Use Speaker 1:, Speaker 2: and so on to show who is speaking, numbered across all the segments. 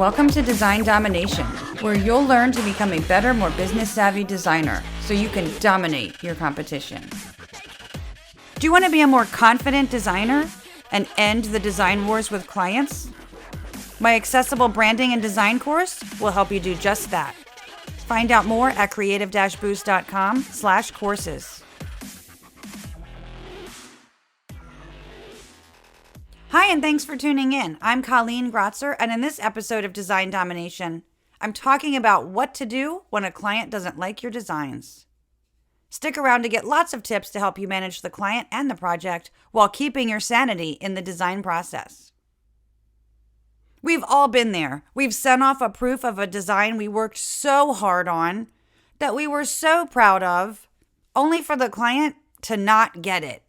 Speaker 1: Welcome to Design Domination, where you'll learn to become a better, more business-savvy designer so you can dominate your competition. Do you want to be a more confident designer and end the design wars with clients? My accessible branding and design course will help you do just that. Find out more at creative-boost.com/courses. Hi, and thanks for tuning in. I'm Colleen Grotzer, and in this episode of Design Domination, I'm talking about what to do when a client doesn't like your designs. Stick around to get lots of tips to help you manage the client and the project while keeping your sanity in the design process. We've all been there. We've sent off a proof of a design we worked so hard on, that we were so proud of, only for the client to not get it.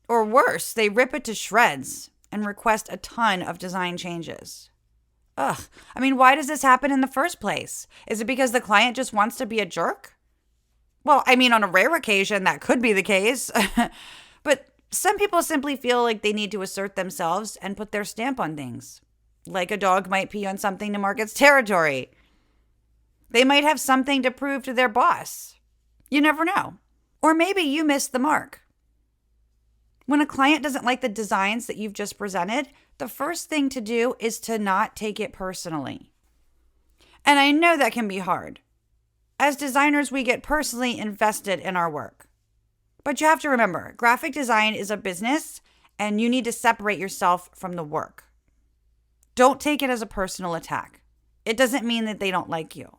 Speaker 1: Or worse, they rip it to shreds and request a ton of design changes. Why does this happen in the first place? Is it because the client just wants to be a jerk? Well, on a rare occasion, that could be the case. But some people simply feel like they need to assert themselves and put their stamp on things. Like a dog might pee on something to mark its territory. They might have something to prove to their boss. You never know. Or maybe you missed the mark. When a client doesn't like the designs that you've just presented, the first thing to do is to not take it personally. And I know that can be hard. As designers, we get personally invested in our work. But you have to remember, graphic design is a business, and you need to separate yourself from the work. Don't take it as a personal attack. It doesn't mean that they don't like you.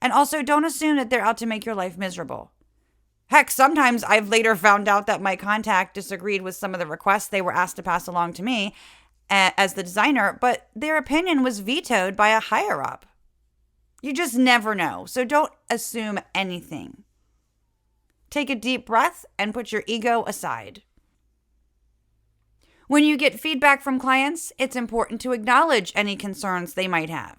Speaker 1: And also, don't assume that they're out to make your life miserable. Heck, sometimes I've later found out that my contact disagreed with some of the requests they were asked to pass along to me as the designer, but their opinion was vetoed by a higher up. You just never know, so don't assume anything. Take a deep breath and put your ego aside. When you get feedback from clients, it's important to acknowledge any concerns they might have.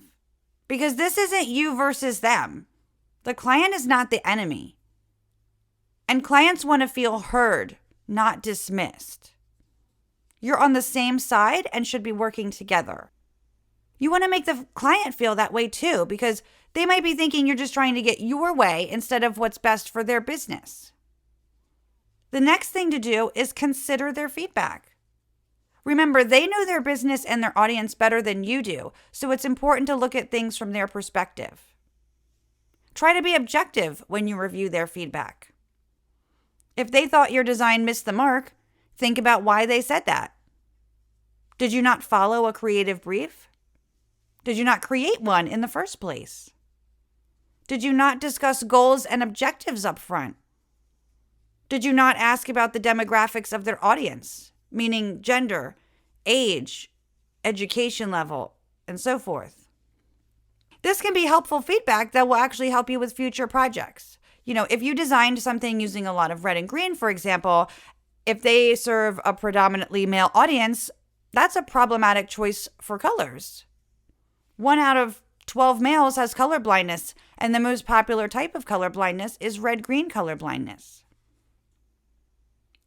Speaker 1: Because this isn't you versus them. The client is not the enemy. And clients want to feel heard, not dismissed. You're on the same side and should be working together. You want to make the client feel that way too, because they might be thinking you're just trying to get your way instead of what's best for their business. The next thing to do is consider their feedback. Remember, they know their business and their audience better than you do, so it's important to look at things from their perspective. Try to be objective when you review their feedback. If they thought your design missed the mark, think about why they said that. Did you not follow a creative brief? Did you not create one in the first place? Did you not discuss goals and objectives up front? Did you not ask about the demographics of their audience, meaning gender, age, education level, and so forth? This can be helpful feedback that will actually help you with future projects. If you designed something using a lot of red and green, for example, if they serve a predominantly male audience, that's a problematic choice for colors. 1 out of 12 males has color blindness, and the most popular type of color blindness is red-green color blindness.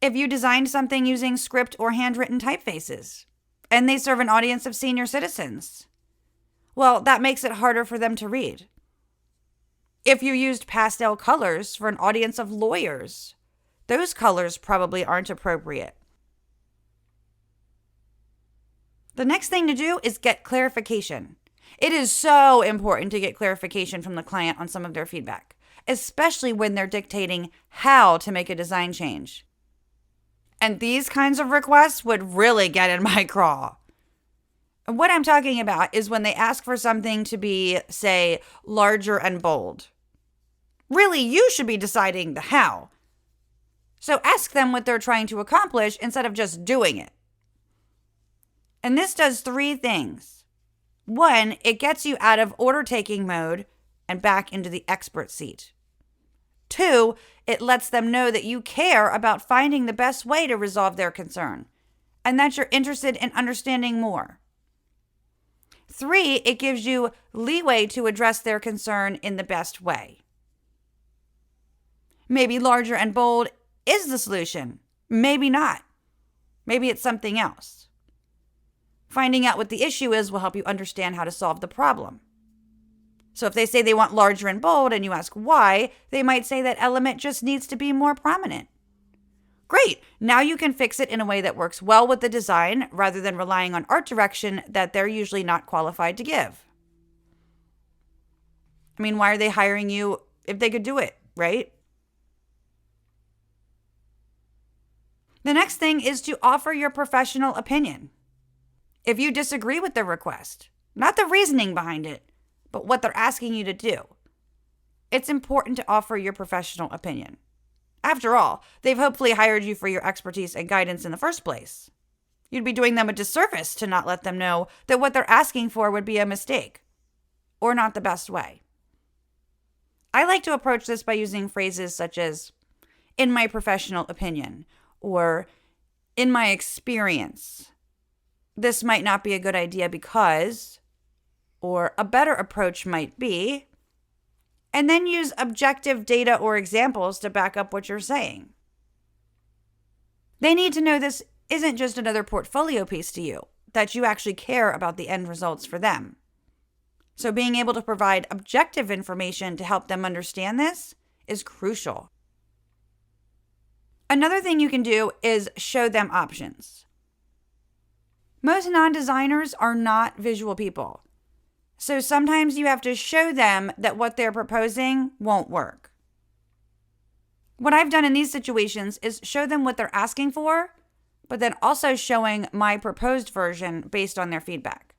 Speaker 1: If you designed something using script or handwritten typefaces, and they serve an audience of senior citizens, well, that makes it harder for them to read. If you used pastel colors for an audience of lawyers, those colors probably aren't appropriate. The next thing to do is get clarification. It is so important to get clarification from the client on some of their feedback, especially when they're dictating how to make a design change. And these kinds of requests would really get in my craw. And what I'm talking about is when they ask for something to be, say, larger and bold. Really, you should be deciding the how. So ask them what they're trying to accomplish instead of just doing it. And this does 3 things. 1, it gets you out of order-taking mode and back into the expert seat. 2, it lets them know that you care about finding the best way to resolve their concern and that you're interested in understanding more. 3, it gives you leeway to address their concern in the best way. Maybe larger and bold is the solution. Maybe not. Maybe it's something else. Finding out what the issue is will help you understand how to solve the problem. So if they say they want larger and bold and you ask why, they might say that element just needs to be more prominent. Great, now you can fix it in a way that works well with the design rather than relying on art direction that they're usually not qualified to give. I mean, why are they hiring you if they could do it, right? The next thing is to offer your professional opinion. If you disagree with their request, not the reasoning behind it, but what they're asking you to do, it's important to offer your professional opinion. After all, they've hopefully hired you for your expertise and guidance in the first place. You'd be doing them a disservice to not let them know that what they're asking for would be a mistake or not the best way. I like to approach this by using phrases such as, in my professional opinion, or in my experience. This might not be a good idea because, or a better approach might be, and then use objective data or examples to back up what you're saying. They need to know this isn't just another portfolio piece to you, that you actually care about the end results for them. So being able to provide objective information to help them understand this is crucial. Another thing you can do is show them options. Most non-designers are not visual people. So sometimes you have to show them that what they're proposing won't work. What I've done in these situations is show them what they're asking for, but then also showing my proposed version based on their feedback.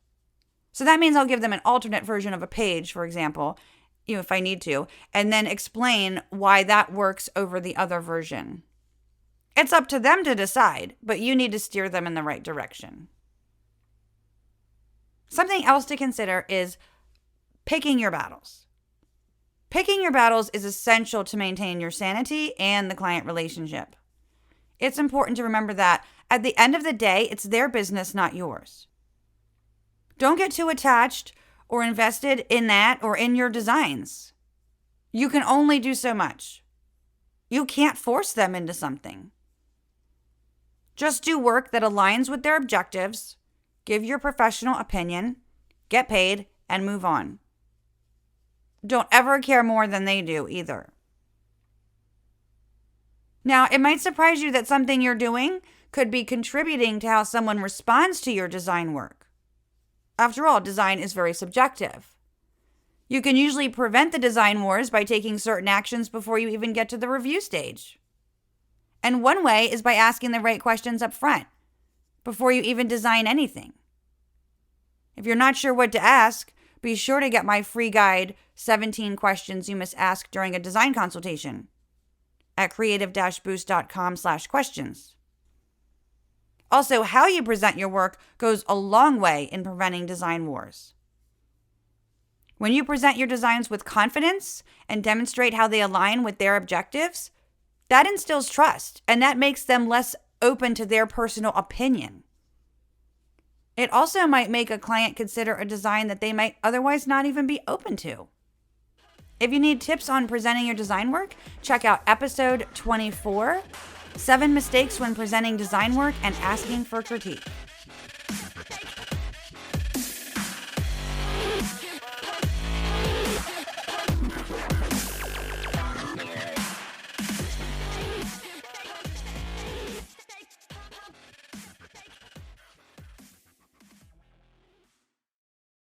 Speaker 1: So that means I'll give them an alternate version of a page, for example, if I need to, and then explain why that works over the other version. It's up to them to decide, but you need to steer them in the right direction. Something else to consider is picking your battles. Picking your battles is essential to maintain your sanity and the client relationship. It's important to remember that at the end of the day, it's their business, not yours. Don't get too attached or invested in that or in your designs. You can only do so much. You can't force them into something. Just do work that aligns with their objectives. Give your professional opinion, get paid, and move on. Don't ever care more than they do either. Now, it might surprise you that something you're doing could be contributing to how someone responds to your design work. After all, design is very subjective. You can usually prevent the design wars by taking certain actions before you even get to the review stage. And one way is by asking the right questions up front, before you even design anything. If you're not sure what to ask, be sure to get my free guide, 17 Questions You Must Ask During a Design Consultation, at creative-boost.com/questions. Also, how you present your work goes a long way in preventing design wars. When you present your designs with confidence and demonstrate how they align with their objectives, that instills trust, and that makes them less open to their personal opinion. It also might make a client consider a design that they might otherwise not even be open to. If you need tips on presenting your design work, check out episode 24, 7 Mistakes When Presenting Design Work and Asking for Critique.